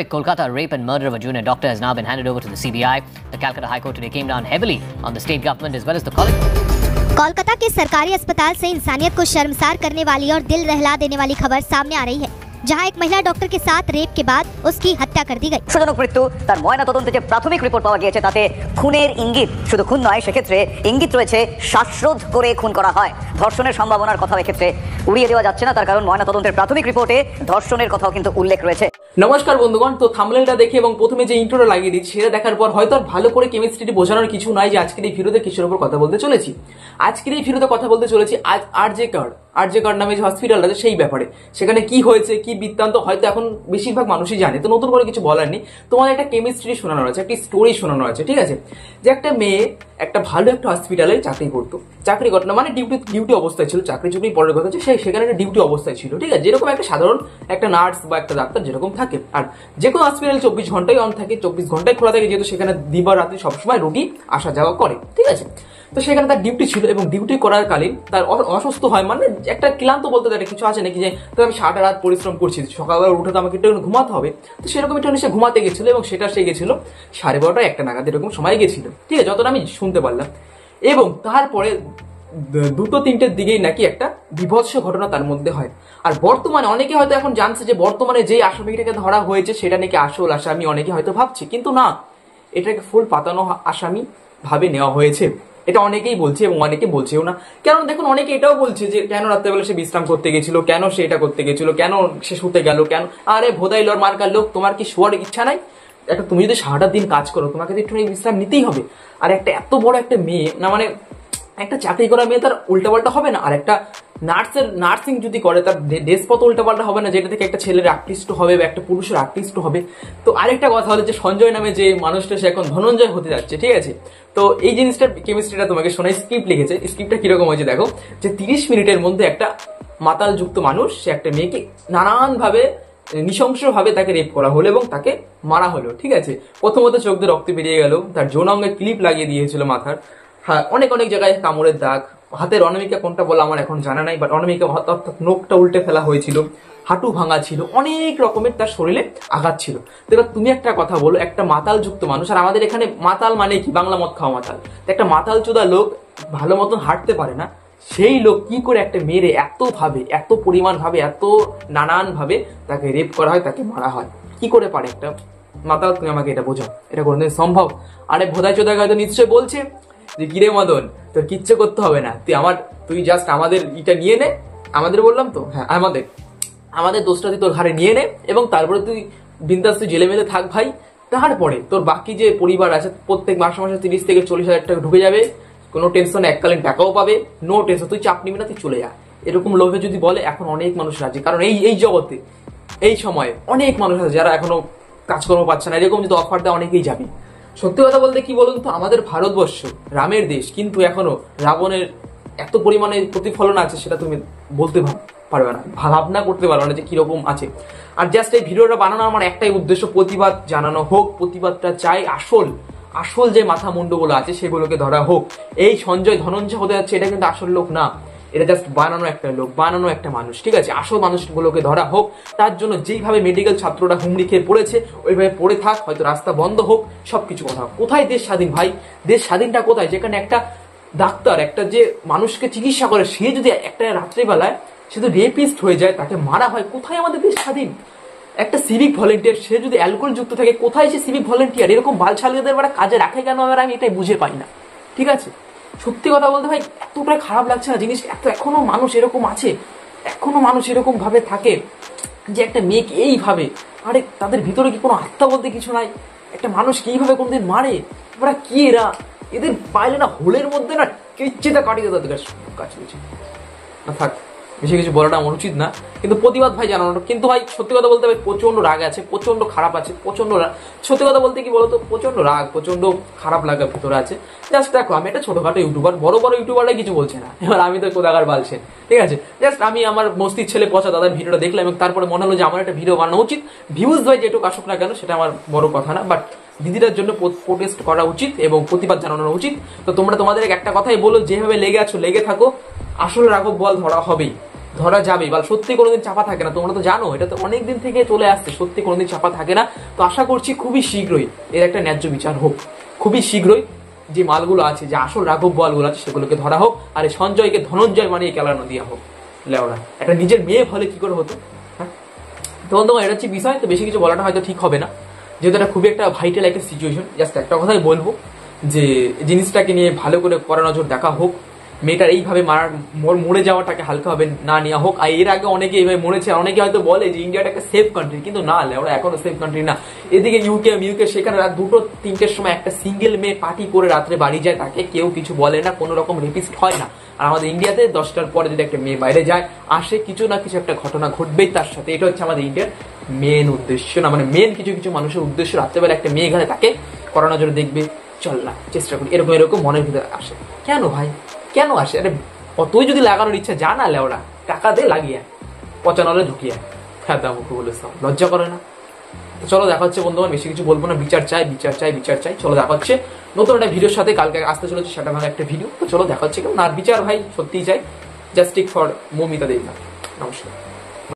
Kolkata rape and murder of a junior doctor has now been handed over to the CBI. The Calcutta High Court today came down heavily on the state government as well as the college. Kolkata के सरकारी अस्पताल से इंसानियत को शर्मसार करने वाली और दिल दहला देने वाली खबर सामने आ रही है, जहां एक महिला डॉक्टर के साथ रेप के बाद उसकी हत्या कर दी गई। সুজনক মৃত্যু তার ময়নাতদন্তে যে প্রাথমিক রিপোর্ট পাওয়া গিয়েছে তাতে খুনের ইঙ্গিত, শুধু খুন নয়, সেক্ষেত্রে ইঙ্গিত রয়েছে শ্বাসরোধ করে খুন করা হয়। ধর্ষণের সম্ভাবনার কথা এক্ষেত্রে উড়িয়ে দেওয়া যাচ্ছে না, তার কারণ ময়নাতদন্তের প্রাথমিক রিপোর্টে ধর্ষণের কথাও কিন্তু উল্লেখ রয়েছে। নমস্কার বন্ধুগণ, তো থাম্বনেলটা দেখে এবং প্রথমে যে ইন্ট্রোটা লাগিয়ে দিচ্ছি সেটা দেখার পর হয়তো আর ভালো করে কেমিস্ট্রিটি বোঝানোর কিছু নাই যে আজকের এই ভিডিওতে কিসের উপর কথা বলতে চলেছি। আজকের এই ভিডিওতে কথা বলতে চলেছি আজ আরজে কার্ড নামে যে হসপিটাল আছে সেই ব্যাপারে। সেখানে কি হয়েছে, কি বৃত্তান্ত হয়তো এখন বেশিরভাগ মানুষই জানে, তো নতুন করে কিছু বলার নেই। তোমাদের একটা কেমিস্ট্রি শোনানো আছে, একটি স্টোরি শোনানো আছে, ঠিক আছে? যে একটা মেয়ে একটা ভালো একটা হসপিটালে চাকরি করতো, চাকরি করতো না মানে ডিউটি অবস্থায় ছিল, চাকরি চুকরি পরের কথা হচ্ছে সেখানে একটা ডিউটি অবস্থায় ছিল, ঠিক আছে? যেরকম একটা সাধারণ একটা নার্স বা একটা ডাক্তার যেরকম থাকে, আর যে কোনো হসপিটাল 24 ঘন্টায় অন থাকে, 24 ঘন্টায় খোলা থাকে, যেহেতু সেখানে দিবা রাত্রি সবসময় রুগী আসা যাওয়া করে, ঠিক আছে? তো সেখানে তার ডিউটি ছিল এবং ডিউটি করার কালীন তার অসুস্থ হয়, মানে একটা ক্লান্ত বলতে একটা কিছু আছে নাকি যে তো আমি সারাটা রাত পরিশ্রম করছি, সকালবেলা উঠে তো আমাকে একটু ঘুমাতে হবে, তো সেরকম একটু সে ঘুমাতে গেছিল এবং সেটা সে গেছিল 12:30 1টা নাগাদ এরকম সময় গেছিল, ঠিক আছে? যতটা আমি শুনতে পারলাম। এবং তারপরে 2-3টের দিকেই নাকি একটা বিভৎস ঘটনা তার মধ্যে হয়। আর বর্তমানে অনেকে হয়তো এখন জানছে যে বর্তমানে যে আসামিটাকে ধরা হয়েছে সেটা নাকি আসল আসামি, অনেকে হয়তো ভাবছে, কিন্তু না, এটাকে ফুল পাতানো আসামি ভাবে নেওয়া হয়েছে, এটা অনেকেই বলছে এবং অনেকে বলছেও না। কেন দেখুন, অনেকে এটাও বলছে যে কেন রাত্রেবেলা সে বিশ্রাম করতে গেছিল, কেন সে এটা করতে গেছিল, কেন সে শুতে গেল, কেন? আরে ভোদাই লর মার্কার লোক, তোমার কি শোয়ার ইচ্ছা নাই? একটা তুমি যদি সারাটা দিন কাজ করো, তোমাকে তো একটু বিশ্রাম নিতেই হবে। আর একটা এত বড় একটা মেয়ে, না মানে একটা চাকরি করা মেয়ে তার উল্টাপাল্টা হবে না? আর একটা নার্সিং যদি করে তার ড্রেসপত্র উল্টাপাল্টা হবে না, যেটা থেকে একটা ছেলের আকৃষ্ট হবে বা একটা পুরুষের আকৃষ্ট হবে? তো আরেকটা কথা হলো যে সঞ্জয় নামে যে মানুষটা সে এখন ধনঞ্জয় হতে যাচ্ছে, ঠিক আছে? তো এই জিনিসটার কেমিস্ট্রিটা তোমাকে শোনাই। স্ক্রিপ্ট লিখেছে, স্ক্রিপ্টটা কিরকম হয়েছে দেখো, যে 30 মিনিটের মধ্যে একটা মাতালযুক্ত মানুষ সে একটা মেয়েকে নানানভাবে নৃশংসভাবে তাকে রেপ করা হলো এবং তাকে মারা হলো, ঠিক আছে? প্রথমত চোখ দিয়ে রক্ত বেরিয়ে গেল, তার যৌন অঙ্গে ক্লিপ লাগিয়ে দিয়েছিল মাথার, হ্যাঁ, অনেক জায়গায় কামড়ের দাগ, হাতের অনামিকা কোনটা বলে আমার এখন জানা নাই, বাট অনামিকা অর্থাৎ নোকটা উল্টে ফেলা হয়েছিল, হাঁটু ভাঙা ছিল, অনেক রকমের তার শরীরে আঘাত ছিল। তো এবার তুমি একটা কথা বলো, একটা মাতাল যুক্ত মানুষ, আর আমাদের এখানে মাতাল মানে কি, বাংলা মদ খাওয়া মাতাল, একটা মাতাল চোদা লোক ভালো মতন হাঁটতে পারে না, সেই লোক কি করে একটা মেয়েরে এত পরিমাণ ভাবে, এত নানান ভাবে তাকে রেপ করা হয়, তাকে মারা হয়? কি করে পারে একটা মাতাল? তুমি আমাকে এটা বোঝাও, এটা কোনোদিন সম্ভব? আরে ভোদাই চোদা হয়তো নিশ্চয়ই বলছে যে কিরে মদন, তোর কিচ্ছু করতে হবে না, তুই জাস্ট আমাদের এটা নিয়ে নে, আমাদের বললাম তো, হ্যাঁ আমাদের দোষটা তুই তোর ঘাড়ে নিয়ে নে এবং তারপরে তুই বিন্দাস তুই জেলে মেলে থাক ভাই। তারপরে তোর বাকি যে পরিবার আছে প্রত্যেক মাসে 30 থেকে 40 হাজার টাকা ঢুকে যাবে, কোনো টেনশন, এককালীন টাকাও পাবে, নো টেনশন, তুই চাপ নিবি না, তুই চলে যা। এরকম লোভে যদি বলে, এখন অনেক মানুষ রাজি, কারণ এই জগতে এই সময়ে অনেক মানুষ আছে যারা এখনো কাজকর্ম পাচ্ছে না, এরকম যদি অফার দেয় অনেকেই যাবে। সত্যি কথা বলতে কি বলুন তো, আমাদের ভারতবর্ষ রামের দেশ, কিন্তু এখনো রাবণের এত পরিমাণে প্রতিফলন আছে সেটা তুমি বলতে পারবে না, ভাবনা করতে পারবে না যে কিরকম আছে। আর জাস্ট এই ভিডিওটা বানানো আমার একটাই উদ্দেশ্য, প্রতিবাদ জানানো হোক, প্রতিবাদটা চাই, আসল যে মাথা মুন্ডগুলো আছে সেগুলোকে ধরা হোক। এই সঞ্জয় ধনঞ্জয় হতে যাচ্ছে, এটা কিন্তু আসল লোক না, এটা জাস্ট বানানো একটা লোক, বানানো একটা মানুষ, ঠিক আছে? আসল মানুষগুলোকে ধরা হোক। তার জন্য যেইভাবে মেডিকেল ছাত্ররা হুমড়ি খেয়ে পড়েছে ওইভাবে পড়ে থাক, হয়তো রাস্তা বন্ধ হোক, সবকিছু কথা। কোথায় দেশ স্বাধীন ভাই? দেশ স্বাধীনটা কোথায়? যেখানে একটা ডাক্তার একটা যে মানুষকে চিকিৎসা করে, সে যদি একটা রাত্রিবেলায় সে তো রেপিস্ট হয়ে যায়, তাকে মারা হয়, কোথায় আমাদের দেশ স্বাধীন? একটা সিভিক ভলেন্টিয়ার সে যদি অ্যালকোহল যুক্ত থাকে, কোথায় সে সিভিক ভলেন্টিয়ার? এরকম বালছালদের কাজে রাখে কেন আমি এটাই বুঝে পাই না, ঠিক আছে? সত্যি কথা বলতে ভাই এতটাই খারাপ লাগছে না জিনিস, এখনো মানুষ এরকম আছে, এখনো মানুষ এরকম ভাবে থাকে যে একটা মেয়েকে এইভাবে, আরে তাদের ভিতরে কি কোনো আত্মা বলতে কিছু নাই? একটা মানুষকে এইভাবে কোনদিন মারে? ওরা কি এদের বাইরে না হোলের মধ্যে না কিচ্ছেটা কাটিয়ে তাদের কাজ করছে না। থাক, বেশি কিছু বলাটা আমার উচিত না, কিন্তু প্রতিবাদ ভাই জানানো। কিন্তু ভাই সত্যি কথা বলতে ভাই প্রচন্ড রাগ আছে, প্রচন্ড খারাপ আছে, প্রচন্ড সত্যি কথা বলতে কি বলতো, প্রচন্ড রাগ, প্রচন্ড খারাপ লাগা ভিতরে আছে। জাস্ট দেখো, আমি একটা ছোটখাটো ইউটিউবার, বড় ইউটিউবাররা কিছু বলছে না, এবার আমি তো কোথাকার বালছেন, ঠিক আছে? জাস্ট আমি আমার মস্তির ছেলে পচা দাদার ভিডিওটা দেখলাম এবং তারপরে মনে হলো যে আমার একটা ভিডিও বানানো উচিত। ভিউজ ভাই যেটুকু আসুক না কেন সেটা আমার বড় কথা না, বাট দিদিটার জন্য প্রোটেস্ট করা উচিত এবং প্রতিবাদ জানানো উচিত। তো তোমরা তোমাদের একটা কথাই বলো, যেভাবে লেগে আছো লেগে থাকো, আসল রাঘব বল ধরা হবেই। ধরা যাবে বা সত্যি কোনোদিন চাপা থাকে না, তোমরা তো জানো এটা তো অনেকদিন থেকে চলে আসছে, সত্যি কোনোদিন চাপা থাকে না। তো আশা করছি খুবই শীঘ্রই এর একটা ন্যায্য বিচার হোক, খুবই শীঘ্রই যে মালগুলো আছে, যে আসল রাঘব বলগুলো আছে সেগুলোকে ধরা হোক, আর এই সঞ্জয়কে ধনঞ্জয় বানিয়ে কেলানো দেওয়া হোক। লেওড়া একটা নিজের মেয়ে হলে কি করে হতো। হ্যাঁ, তো বন্ধুগণ এটা হচ্ছে বিষয়। তো বেশি কিছু বলাটা হয়তো ঠিক হবে না, যেহেতু এটা খুবই একটা ভাইটাল একটা সিচুয়েশন। জাস্ট একটা কথাই বলবো যে জিনিসটাকে নিয়ে ভালো করে কড়া নজর দেখা হোক, মেয়েটার এইভাবে মরে যাওয়াটাকে হালকা হবে না নেওয়া হোক। আর এর আগে অনেকে এইভাবে মরেছে, অনেকে হয়তো বলে যে ইন্ডিয়াটা একটা সেফ কান্ট্রি, কিন্তু না, ওরা এখনো সেফ কান্ট্রি না। এদিকে ইউকে সেখানে রাত 2-3টের সময় একটা সিঙ্গেল মেয়ে পার্টি করে রাত্রে বাড়ি যায়, তাকে কেউ কিছু বলে না, কোনো রকম রেপিস্ট হয় না। আর আমাদের ইন্ডিয়াতে 10টার পরে যদি একটা মেয়ে বাইরে যায় আসে, কিছু না কিছু একটা ঘটনা ঘটবেই তার সাথে। এটা হচ্ছে আমাদের ইন্ডিয়ার মেন উদ্দেশ্য, না মানে মেন কিছু মানুষের উদ্দেশ্য। রাত্রেবেলা একটা মেয়ে গেলে তাকে কড়া নজরে দেখবে, চল না চেষ্টা করি, এরকম মনের ভিতরে আসে। কেন ভাই, কেন আসে? আরে তুই যদি লাগানোর ইচ্ছা জানা লেওড়া, টাকা দিয়ে লাগিয়ে পচানলে ঢুকিয়ে খাদা মুখ বলে সব লজ্জা করে না। তো চলো দেখা হচ্ছে বন্ধুগণ, বেশি কিছু বলবো না। বিচার চাই, বিচার চাই, বিচার চাই। চলো দেখা হচ্ছে নতুন একটা ভিডিওর সাথে। কালকে আসতে চলেছে সেটা ভাঙা একটা ভিডিও। তো চলো দেখা হচ্ছে কেমন আর বিচার ভাই সত্যিই চাই। Justice for Moumita Debnath. নমস্কার।